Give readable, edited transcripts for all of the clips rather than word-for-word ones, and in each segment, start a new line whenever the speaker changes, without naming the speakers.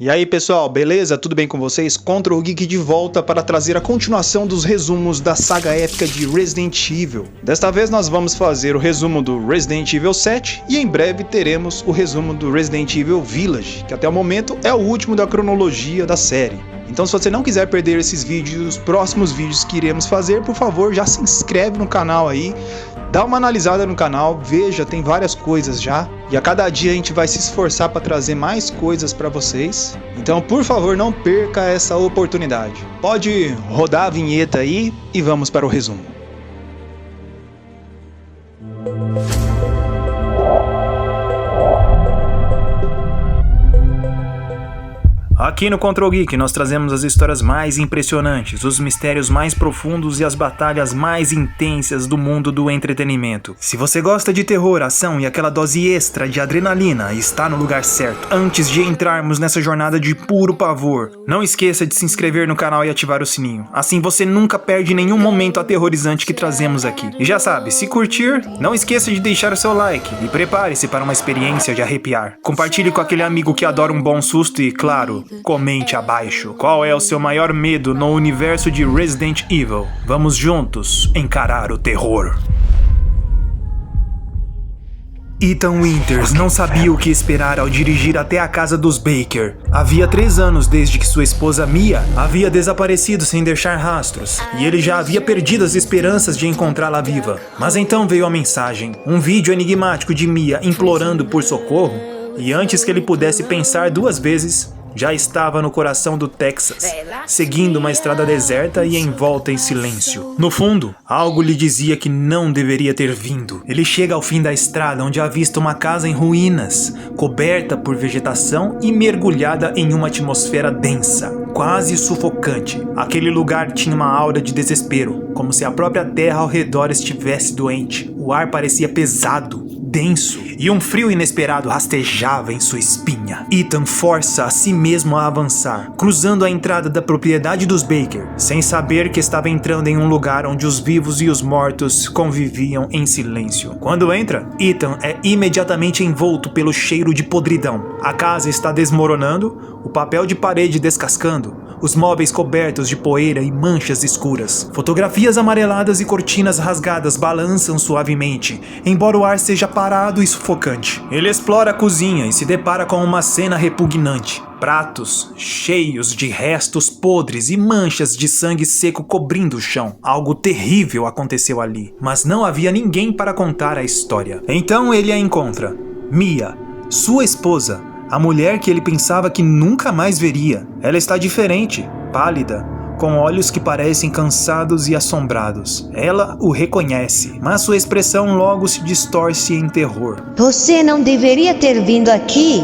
E aí pessoal, beleza? Tudo bem com vocês? Contra o Geek de volta para trazer a continuação dos resumos da saga épica de Resident Evil. Desta vez nós vamos fazer o resumo do Resident Evil 7 e em breve teremos o resumo do Resident Evil Village, que até o momento é o último da cronologia da série. Então se você não quiser perder esses vídeos e os próximos vídeos que iremos fazer, por favor já se inscreve no canal aí. Dá uma analisada no canal, veja, tem várias coisas já. E a cada dia a gente vai se esforçar para trazer mais coisas para vocês. Então, por favor, não perca essa oportunidade. Pode rodar a vinheta aí e vamos para o resumo. Aqui no Control Geek nós trazemos as histórias mais impressionantes, os mistérios mais profundos e as batalhas mais intensas do mundo do entretenimento. Se você gosta de terror, ação e aquela dose extra de adrenalina, está no lugar certo. Antes de entrarmos nessa jornada de puro pavor, não esqueça de se inscrever no canal e ativar o sininho. Assim você nunca perde nenhum momento aterrorizante que trazemos aqui. E já sabe, se curtir, não esqueça de deixar o seu like e prepare-se para uma experiência de arrepiar. Compartilhe com aquele amigo que adora um bom susto e, claro, comente abaixo qual é o seu maior medo no universo de Resident Evil. Vamos juntos encarar o terror. Ethan Winters não sabia o que esperar ao dirigir até a casa dos Baker. Havia 3 anos desde que sua esposa Mia havia desaparecido sem deixar rastros, e ele já havia perdido as esperanças de encontrá-la viva. Mas então veio a mensagem, um vídeo enigmático de Mia implorando por socorro, e antes que ele pudesse pensar 2 vezes, já estava no coração do Texas, seguindo uma estrada deserta e envolta em silêncio. No fundo, algo lhe dizia que não deveria ter vindo. Ele chega ao fim da estrada, onde avista uma casa em ruínas, coberta por vegetação e mergulhada em uma atmosfera densa, quase sufocante. Aquele lugar tinha uma aura de desespero, como se a própria terra ao redor estivesse doente. O ar parecia pesado, denso, e um frio inesperado rastejava em sua espinha. Ethan força a si mesmo a avançar, cruzando a entrada da propriedade dos Baker, sem saber que estava entrando em um lugar onde os vivos e os mortos conviviam em silêncio. Quando entra, Ethan é imediatamente envolto pelo cheiro de podridão. A casa está desmoronando, o papel de parede descascando, os móveis cobertos de poeira e manchas escuras. Fotografias amareladas e cortinas rasgadas balançam suavemente, embora o ar seja parado e sufocante. Ele explora a cozinha e se depara com uma cena repugnante. Pratos cheios de restos podres e manchas de sangue seco cobrindo o chão. Algo terrível aconteceu ali, mas não havia ninguém para contar a história. Então ele a encontra. Mia, sua esposa, a mulher que ele pensava que nunca mais veria. Ela está diferente, pálida, com olhos que parecem cansados e assombrados. Ela o reconhece, mas sua expressão logo se distorce em terror.
Você não deveria ter vindo aqui,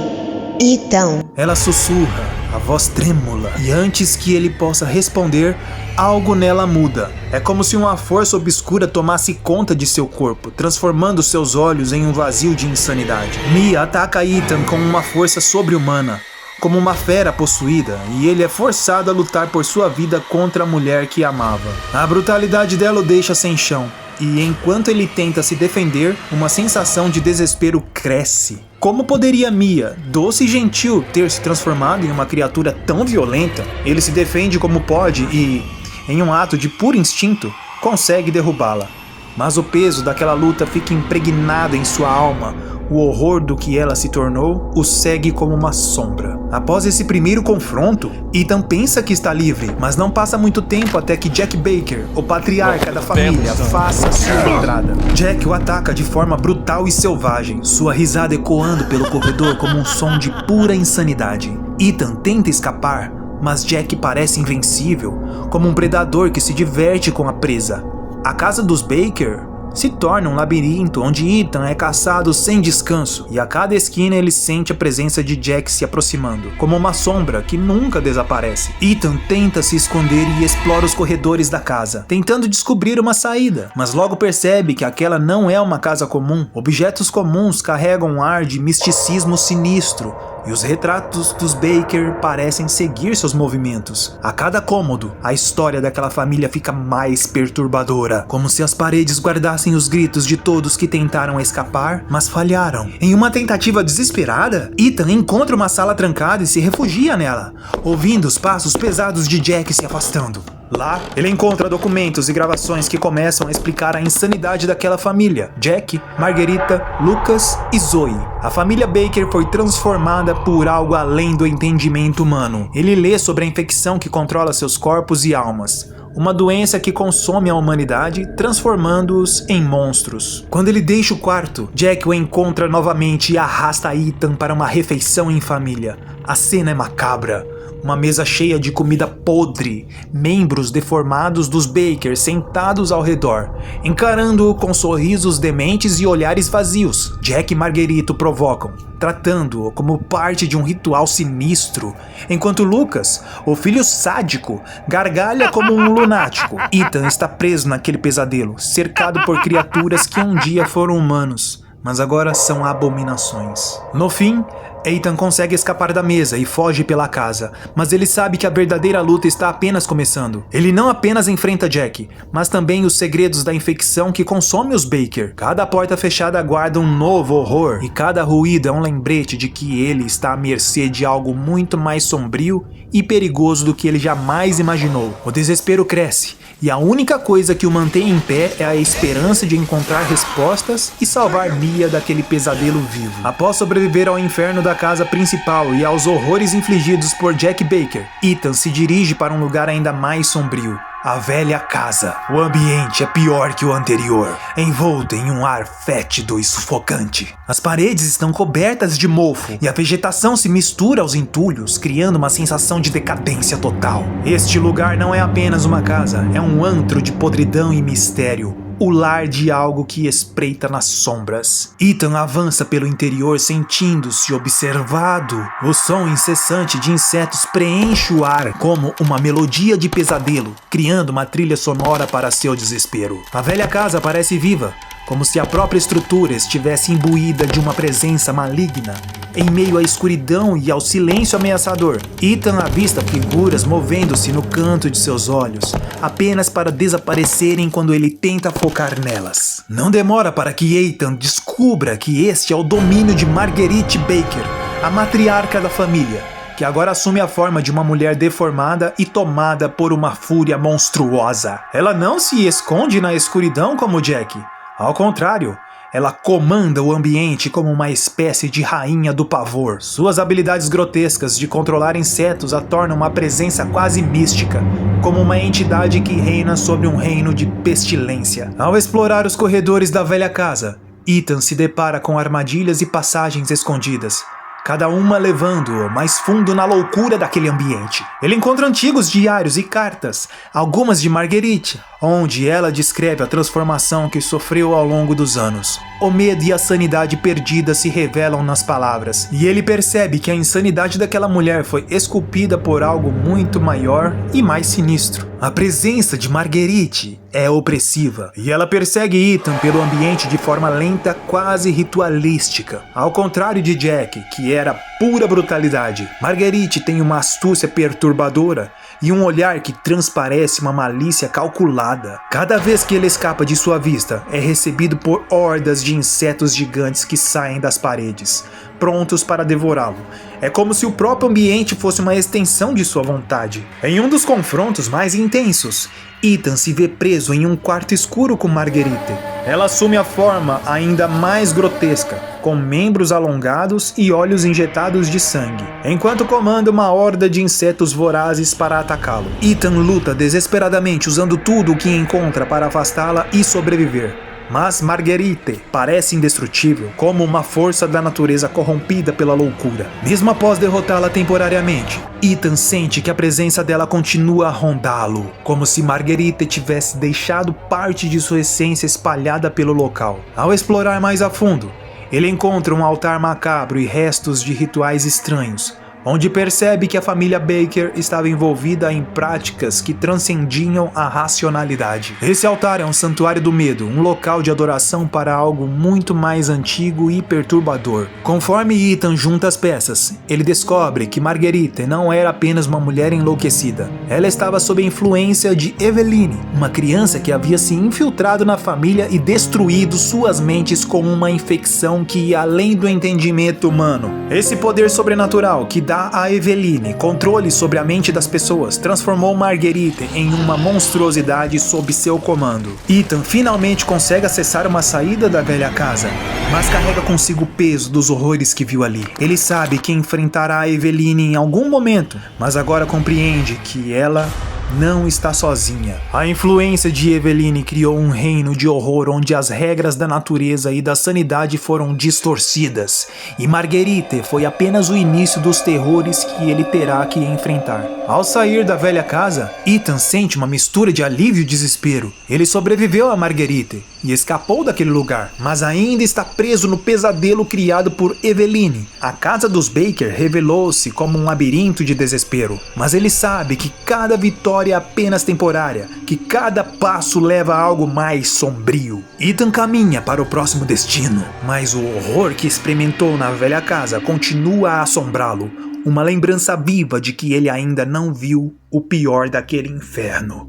Ethan.
Ela sussurra, a voz trêmula, e antes que ele possa responder, algo nela muda. É como se uma força obscura tomasse conta de seu corpo, transformando seus olhos em um vazio de insanidade. Mia ataca Ethan com uma força sobre-humana, como uma fera possuída, e ele é forçado a lutar por sua vida contra a mulher que amava. A brutalidade dela o deixa sem chão, e enquanto ele tenta se defender, uma sensação de desespero cresce. Como poderia Mia, doce e gentil, ter se transformado em uma criatura tão violenta? Ele se defende como pode e, em um ato de puro instinto, consegue derrubá-la. Mas o peso daquela luta fica impregnado em sua alma. O horror do que ela se tornou o segue como uma sombra. Após esse primeiro confronto, Ethan pensa que está livre, mas não passa muito tempo até que Jack Baker, o patriarca da família, faça sua entrada. Jack o ataca de forma brutal e selvagem, sua risada ecoando pelo corredor como um som de pura insanidade. Ethan tenta escapar, mas Jack parece invencível, como um predador que se diverte com a presa. A casa dos Baker se torna um labirinto onde Ethan é caçado sem descanso, e a cada esquina ele sente a presença de Jack se aproximando, como uma sombra que nunca desaparece. Ethan tenta se esconder e explora os corredores da casa, tentando descobrir uma saída, mas logo percebe que aquela não é uma casa comum. Objetos comuns carregam um ar de misticismo sinistro, e os retratos dos Baker parecem seguir seus movimentos. A cada cômodo, a história daquela família fica mais perturbadora, como se as paredes guardassem os gritos de todos que tentaram escapar, mas falharam. Em uma tentativa desesperada, Ethan encontra uma sala trancada e se refugia nela, ouvindo os passos pesados de Jack se afastando. Lá, ele encontra documentos e gravações que começam a explicar a insanidade daquela família: Jack, Marguerita, Lucas e Zoe. A família Baker foi transformada por algo além do entendimento humano. Ele lê sobre a infecção que controla seus corpos e almas. Uma doença que consome a humanidade, transformando-os em monstros. Quando ele deixa o quarto, Jack o encontra novamente e arrasta Ethan para uma refeição em família. A cena é macabra. Uma mesa cheia de comida podre, membros deformados dos Baker sentados ao redor, encarando-o com sorrisos dementes e olhares vazios. Jack e Marguerite o provocam, tratando-o como parte de um ritual sinistro, enquanto Lucas, o filho sádico, gargalha como um lunático. Ethan está preso naquele pesadelo, cercado por criaturas que um dia foram humanos, mas agora são abominações. No fim, Ethan consegue escapar da mesa e foge pela casa, mas ele sabe que a verdadeira luta está apenas começando. Ele não apenas enfrenta Jack, mas também os segredos da infecção que consome os Baker. Cada porta fechada guarda um novo horror, e cada ruído é um lembrete de que ele está à mercê de algo muito mais sombrio e perigoso do que ele jamais imaginou. O desespero cresce, e a única coisa que o mantém em pé é a esperança de encontrar respostas e salvar Mia daquele pesadelo vivo. Após sobreviver ao inferno da casa principal e aos horrores infligidos por Jack Baker, Ethan se dirige para um lugar ainda mais sombrio: a velha casa. O ambiente é pior que o anterior, envolto em um ar fétido e sufocante. As paredes estão cobertas de mofo e a vegetação se mistura aos entulhos, criando uma sensação de decadência total. Este lugar não é apenas uma casa, é um antro de podridão e mistério. O lar de algo que espreita nas sombras. Ethan avança pelo interior sentindo-se observado. O som incessante de insetos preenche o ar como uma melodia de pesadelo, criando uma trilha sonora para seu desespero. A velha casa parece viva, como se a própria estrutura estivesse imbuída de uma presença maligna. Em meio à escuridão e ao silêncio ameaçador, Ethan avista figuras movendo-se no canto de seus olhos, apenas para desaparecerem quando ele tenta focar nelas. Não demora para que Ethan descubra que este é o domínio de Marguerite Baker, a matriarca da família, que agora assume a forma de uma mulher deformada e tomada por uma fúria monstruosa. Ela não se esconde na escuridão como Jack. Ao contrário, ela comanda o ambiente como uma espécie de rainha do pavor. Suas habilidades grotescas de controlar insetos a tornam uma presença quase mística, como uma entidade que reina sobre um reino de pestilência. Ao explorar os corredores da velha casa, Ethan se depara com armadilhas e passagens escondidas, cada uma levando-o mais fundo na loucura daquele ambiente. Ele encontra antigos diários e cartas, algumas de Marguerite, onde ela descreve a transformação que sofreu ao longo dos anos. O medo e a sanidade perdida se revelam nas palavras, e ele percebe que a insanidade daquela mulher foi esculpida por algo muito maior e mais sinistro. A presença de Marguerite é opressiva, e ela persegue Ethan pelo ambiente de forma lenta, quase ritualística. Ao contrário de Jack, que era pura brutalidade, Marguerite tem uma astúcia perturbadora e um olhar que transparece uma malícia calculada. Cada vez que ele escapa de sua vista, é recebido por hordas de insetos gigantes que saem das paredes, prontos para devorá-lo. É como se o próprio ambiente fosse uma extensão de sua vontade. Em um dos confrontos mais intensos, Ethan se vê preso em um quarto escuro com Marguerite. Ela assume a forma ainda mais grotesca, com membros alongados e olhos injetados de sangue, enquanto comanda uma horda de insetos vorazes para atacá-lo. Ethan luta desesperadamente usando tudo o que encontra para afastá-la e sobreviver. Mas Marguerite parece indestrutível, como uma força da natureza corrompida pela loucura. Mesmo após derrotá-la temporariamente, Ethan sente que a presença dela continua a rondá-lo, como se Marguerite tivesse deixado parte de sua essência espalhada pelo local. Ao explorar mais a fundo, ele encontra um altar macabro e restos de rituais estranhos, onde percebe que a família Baker estava envolvida em práticas que transcendiam a racionalidade. Esse altar é um santuário do medo, um local de adoração para algo muito mais antigo e perturbador. Conforme Ethan junta as peças, ele descobre que Marguerite não era apenas uma mulher enlouquecida. Ela estava sob a influência de Eveline, uma criança que havia se infiltrado na família e destruído suas mentes com uma infecção que ia além do entendimento humano. Esse poder sobrenatural que dá a Eveline controle sobre a mente das pessoas transformou Marguerite em uma monstruosidade sob seu comando. Ethan finalmente consegue acessar uma saída da velha casa, mas carrega consigo o peso dos horrores que viu ali. Ele sabe que enfrentará a Eveline em algum momento, mas agora compreende que ela não está sozinha. A influência de Eveline criou um reino de horror onde as regras da natureza e da sanidade foram distorcidas, e Marguerite foi apenas o início dos terrores que ele terá que enfrentar. Ao sair da velha casa, Ethan sente uma mistura de alívio e desespero. Ele sobreviveu a Marguerite e escapou daquele lugar, mas ainda está preso no pesadelo criado por Eveline. A casa dos Baker revelou-se como um labirinto de desespero, mas ele sabe que cada vitória é apenas temporária, que cada passo leva a algo mais sombrio. Ethan caminha para o próximo destino, mas o horror que experimentou na velha casa continua a assombrá-lo, uma lembrança viva de que ele ainda não viu o pior daquele inferno.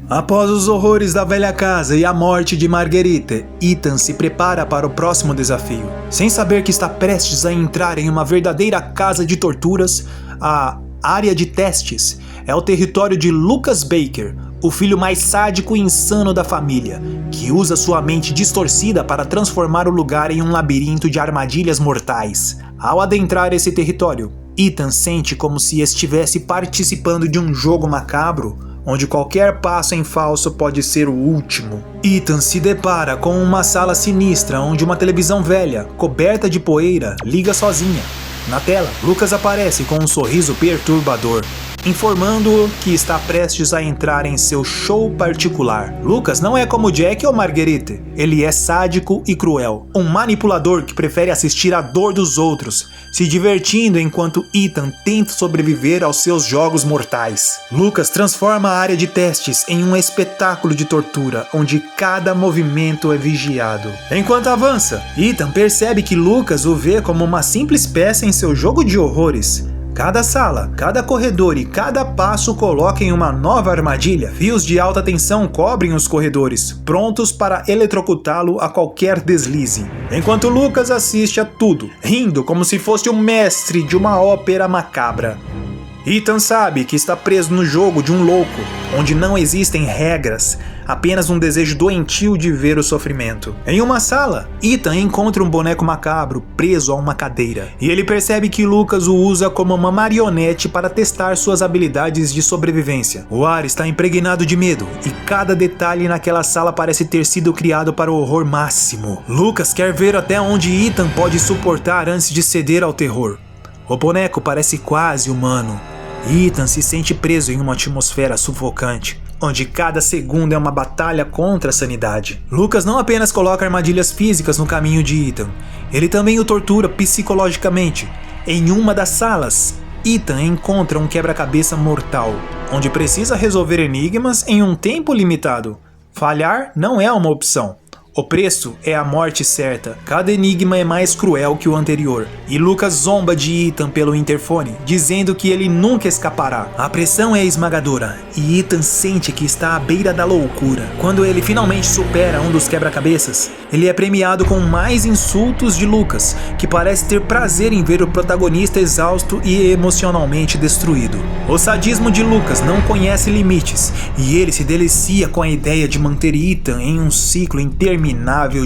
Após os horrores da velha casa e a morte de Marguerite, Ethan se prepara para o próximo desafio. Sem saber que está prestes a entrar em uma verdadeira casa de torturas, a área de testes é o território de Lucas Baker, o filho mais sádico e insano da família, que usa sua mente distorcida para transformar o lugar em um labirinto de armadilhas mortais. Ao adentrar esse território, Ethan sente como se estivesse participando de um jogo macabro, onde qualquer passo em falso pode ser o último. Ethan se depara com uma sala sinistra onde uma televisão velha, coberta de poeira, liga sozinha. Na tela, Lucas aparece com um sorriso perturbador, informando-o que está prestes a entrar em seu show particular. Lucas não é como Jack ou Marguerite, ele é sádico e cruel, um manipulador que prefere assistir à dor dos outros, se divertindo enquanto Ethan tenta sobreviver aos seus jogos mortais. Lucas transforma a área de testes em um espetáculo de tortura, onde cada movimento é vigiado. Enquanto avança, Ethan percebe que Lucas o vê como uma simples peça em seu jogo de horrores. Cada sala, cada corredor e cada passo coloca em uma nova armadilha. Fios de alta tensão cobrem os corredores, prontos para eletrocutá-lo a qualquer deslize. Enquanto Lucas assiste a tudo, rindo como se fosse o mestre de uma ópera macabra. Ethan sabe que está preso no jogo de um louco, onde não existem regras, apenas um desejo doentio de ver o sofrimento. Em uma sala, Ethan encontra um boneco macabro preso a uma cadeira, e ele percebe que Lucas o usa como uma marionete para testar suas habilidades de sobrevivência. O ar está impregnado de medo, e cada detalhe naquela sala parece ter sido criado para o horror máximo. Lucas quer ver até onde Ethan pode suportar antes de ceder ao terror. O boneco parece quase humano. Ethan se sente preso em uma atmosfera sufocante, onde cada segundo é uma batalha contra a sanidade. Lucas não apenas coloca armadilhas físicas no caminho de Ethan, ele também o tortura psicologicamente. Em uma das salas, Ethan encontra um quebra-cabeça mortal, onde precisa resolver enigmas em um tempo limitado. Falhar não é uma opção. O preço é a morte certa. Cada enigma é mais cruel que o anterior, e Lucas zomba de Ethan pelo interfone, dizendo que ele nunca escapará. A pressão é esmagadora, e Ethan sente que está à beira da loucura. Quando ele finalmente supera um dos quebra-cabeças, ele é premiado com mais insultos de Lucas, que parece ter prazer em ver o protagonista exausto e emocionalmente destruído. O sadismo de Lucas não conhece limites, e ele se delicia com a ideia de manter Ethan em um ciclo interminável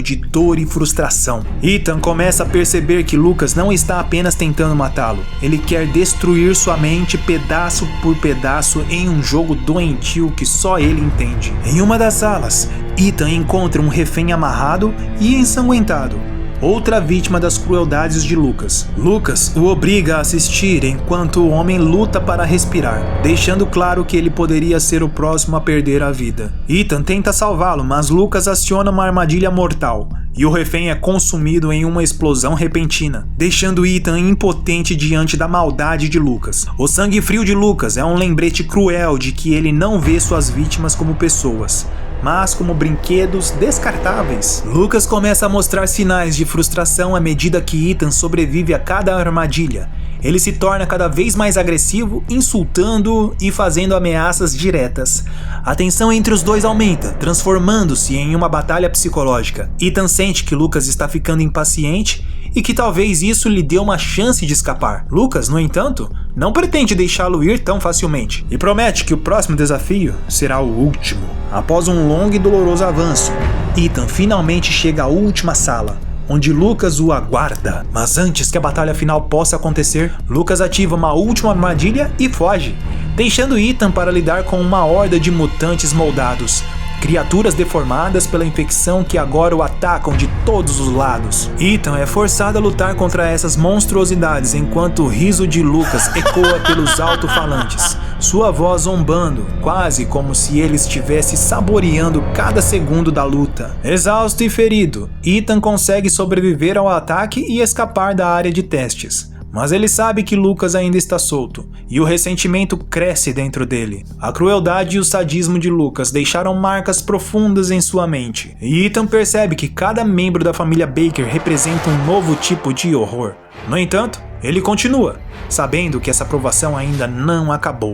de dor e frustração. Ethan começa a perceber que Lucas não está apenas tentando matá-lo, ele quer destruir sua mente pedaço por pedaço em um jogo doentio que só ele entende. Em uma das salas, Ethan encontra um refém amarrado e ensanguentado. outra vítima das crueldades de Lucas. Lucas o obriga a assistir enquanto o homem luta para respirar, deixando claro que ele poderia ser o próximo a perder a vida. Ethan tenta salvá-lo, mas Lucas aciona uma armadilha mortal, e o refém é consumido em uma explosão repentina, deixando Ethan impotente diante da maldade de Lucas. O sangue frio de Lucas é um lembrete cruel de que ele não vê suas vítimas como pessoas, mas como brinquedos descartáveis. Lucas começa a mostrar sinais de frustração à medida que Ethan sobrevive a cada armadilha. Ele se torna cada vez mais agressivo, insultando e fazendo ameaças diretas. A tensão entre os dois aumenta, transformando-se em uma batalha psicológica. Ethan sente que Lucas está ficando impaciente e que talvez isso lhe dê uma chance de escapar. Lucas, no entanto, não pretende deixá-lo ir tão facilmente e promete que o próximo desafio será o último. Após um longo e doloroso avanço, Ethan finalmente chega à última sala, onde Lucas o aguarda. Mas antes que a batalha final possa acontecer, Lucas ativa uma última armadilha e foge, deixando Ethan para lidar com uma horda de mutantes moldados, criaturas deformadas pela infecção que agora o atacam de todos os lados. Ethan é forçado a lutar contra essas monstruosidades enquanto o riso de Lucas ecoa pelos alto-falantes, sua voz zombando, quase como se ele estivesse saboreando cada segundo da luta. Exausto e ferido, Ethan consegue sobreviver ao ataque e escapar da área de testes. Mas ele sabe que Lucas ainda está solto, e o ressentimento cresce dentro dele. A crueldade e o sadismo de Lucas deixaram marcas profundas em sua mente, e Ethan percebe que cada membro da família Baker representa um novo tipo de horror. No entanto, ele continua, sabendo que essa provação ainda não acabou.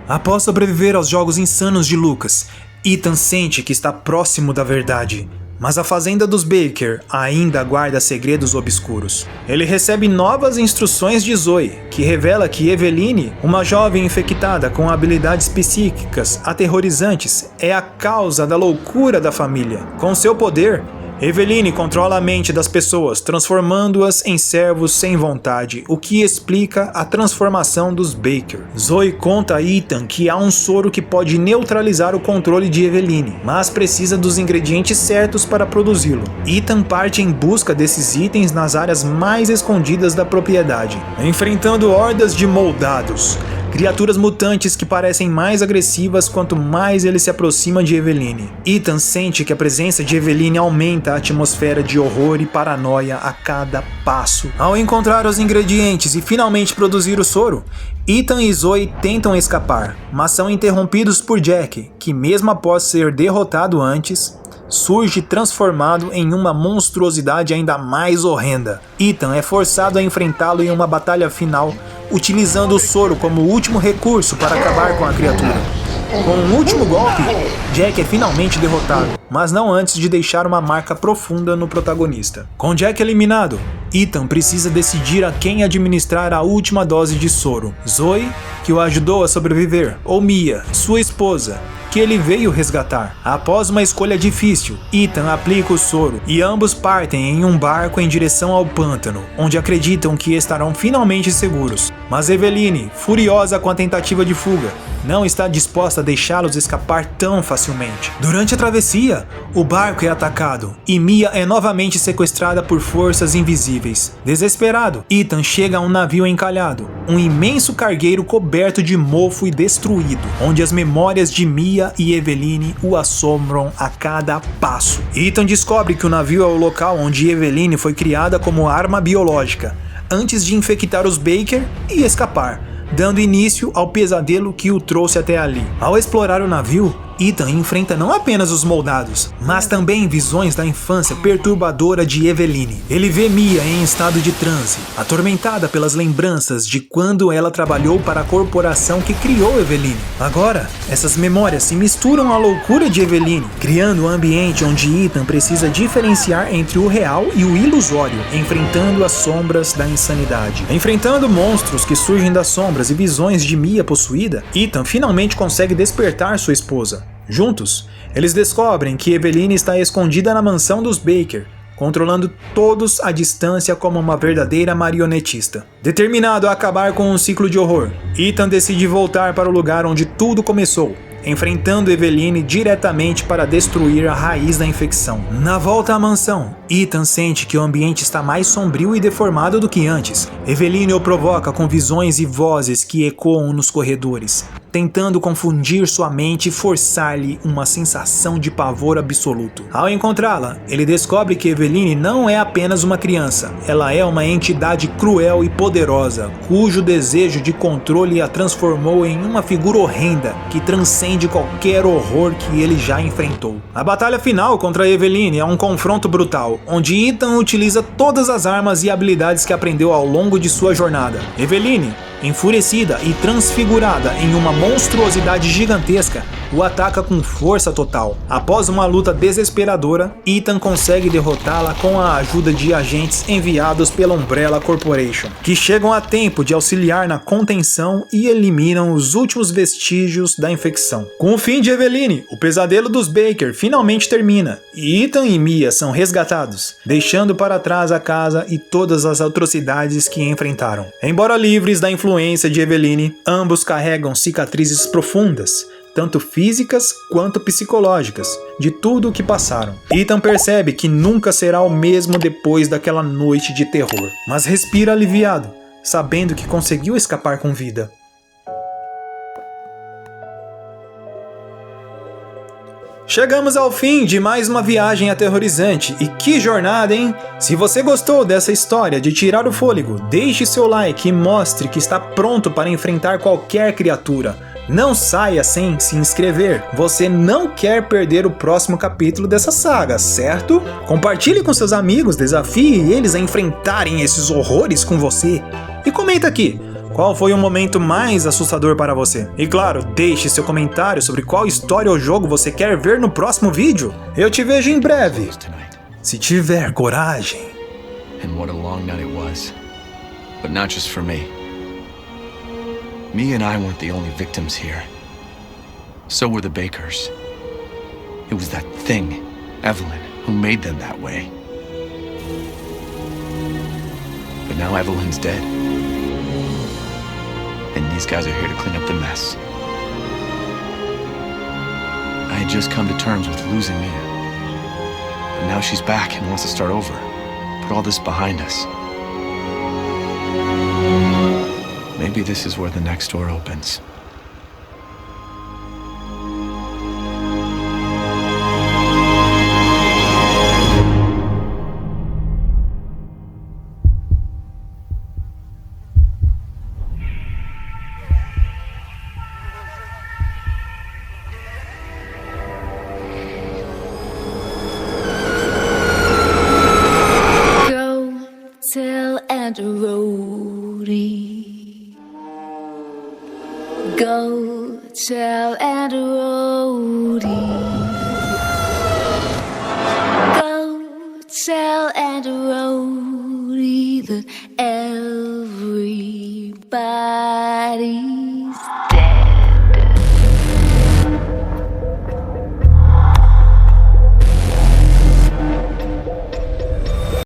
Após sobreviver aos jogos insanos de Lucas, Ethan sente que está próximo da verdade. Mas a fazenda dos Baker ainda guarda segredos obscuros. Ele recebe novas instruções de Zoe, que revela que Eveline, uma jovem infectada com habilidades psíquicas aterrorizantes, é a causa da loucura da família. Com seu poder, Eveline controla a mente das pessoas, transformando-as em servos sem vontade, o que explica a transformação dos Baker. Zoe conta a Ethan que há um soro que pode neutralizar o controle de Eveline, mas precisa dos ingredientes certos para produzi-lo. Ethan parte em busca desses itens nas áreas mais escondidas da propriedade, enfrentando hordas de moldados, criaturas mutantes que parecem mais agressivas quanto mais ele se aproxima de Eveline. Ethan sente que a presença de Eveline aumenta a atmosfera de horror e paranoia a cada passo. Ao encontrar os ingredientes e finalmente produzir o soro, Ethan e Zoe tentam escapar, mas são interrompidos por Jack, que mesmo após ser derrotado antes, surge transformado em uma monstruosidade ainda mais horrenda. Ethan é forçado a enfrentá-lo em uma batalha final, utilizando o soro como último recurso para acabar com a criatura. Com um último golpe, Jack é finalmente derrotado, mas não antes de deixar uma marca profunda no protagonista. Com Jack eliminado, Ethan precisa decidir a quem administrar a última dose de soro: Zoe, que o ajudou a sobreviver, ou Mia, sua esposa, que ele veio resgatar. Após uma escolha difícil, Ethan aplica o soro e ambos partem em um barco em direção ao pântano, onde acreditam que estarão finalmente seguros. Mas Eveline, furiosa com a tentativa de fuga, não está disposta a deixá-los escapar tão facilmente. Durante a travessia, o barco é atacado e Mia é novamente sequestrada por forças invisíveis. Desesperado, Ethan chega a um navio encalhado, um imenso cargueiro coberto de mofo e destruído, onde as memórias de Mia e Eveline o assombram a cada passo. Ethan descobre que o navio é o local onde Eveline foi criada como arma biológica, antes de infectar os Baker e escapar, dando início ao pesadelo que o trouxe até ali. Ao explorar o navio, Ethan enfrenta não apenas os moldados, mas também visões da infância perturbadora de Eveline. Ele vê Mia em estado de transe, atormentada pelas lembranças de quando ela trabalhou para a corporação que criou Eveline. Agora, essas memórias se misturam à loucura de Eveline, criando um ambiente onde Ethan precisa diferenciar entre o real e o ilusório, enfrentando as sombras da insanidade. Enfrentando monstros que surgem das sombras e visões de Mia possuída, Ethan finalmente consegue despertar sua esposa. Juntos, eles descobrem que Eveline está escondida na mansão dos Baker, controlando todos à distância como uma verdadeira marionetista. Determinado a acabar com um ciclo de horror, Ethan decide voltar para o lugar onde tudo começou, enfrentando Eveline diretamente para destruir a raiz da infecção. Na volta à mansão, Ethan sente que o ambiente está mais sombrio e deformado do que antes. Eveline o provoca com visões e vozes que ecoam nos corredores, tentando confundir sua mente e forçar-lhe uma sensação de pavor absoluto. Ao encontrá-la, ele descobre que Eveline não é apenas uma criança, ela é uma entidade cruel e poderosa, cujo desejo de controle a transformou em uma figura horrenda que transcende qualquer horror que ele já enfrentou. A batalha final contra Eveline é um confronto brutal, onde Ethan utiliza todas as armas e habilidades que aprendeu ao longo de sua jornada. Eveline, enfurecida e transfigurada em uma monstruosidade gigantesca, o ataca com força total. Após uma luta desesperadora, Ethan consegue derrotá-la com a ajuda de agentes enviados pela Umbrella Corporation, que chegam a tempo de auxiliar na contenção e eliminam os últimos vestígios da infecção. Com o fim de Eveline, o pesadelo dos Baker finalmente termina, e Ethan e Mia são resgatados, deixando para trás a casa e todas as atrocidades que enfrentaram. Embora livres da influência de Eveline, ambos carregam cicatrizes profundas, tanto físicas quanto psicológicas, de tudo o que passaram. Ethan percebe que nunca será o mesmo depois daquela noite de terror, mas respira aliviado, sabendo que conseguiu escapar com vida. Chegamos ao fim de mais uma viagem aterrorizante, e que jornada, hein? Se você gostou dessa história de tirar o fôlego, deixe seu like e mostre que está pronto para enfrentar qualquer criatura. Não saia sem se inscrever, você não quer perder o próximo capítulo dessa saga, certo? Compartilhe com seus amigos, desafie eles a enfrentarem esses horrores com você. E comenta aqui, qual foi o momento mais assustador para você? E claro, deixe seu comentário sobre qual história ou jogo você quer ver no próximo vídeo. Eu te vejo em breve, se tiver coragem.
And what a long night it was. But not just for me. Me and I weren't the only victims here. So were the Bakers. It was that thing, Evelyn, who made them that way. But now Evelyn's dead. And these guys are here to clean up the mess. I had just come to terms with losing Mia. But now she's back and wants to start over. Put all this behind us. Maybe this is where the next door opens.
Go tell Aunt Rhodey. Go tell Aunt Rhodey. Go tell Aunt Rhodey that everybody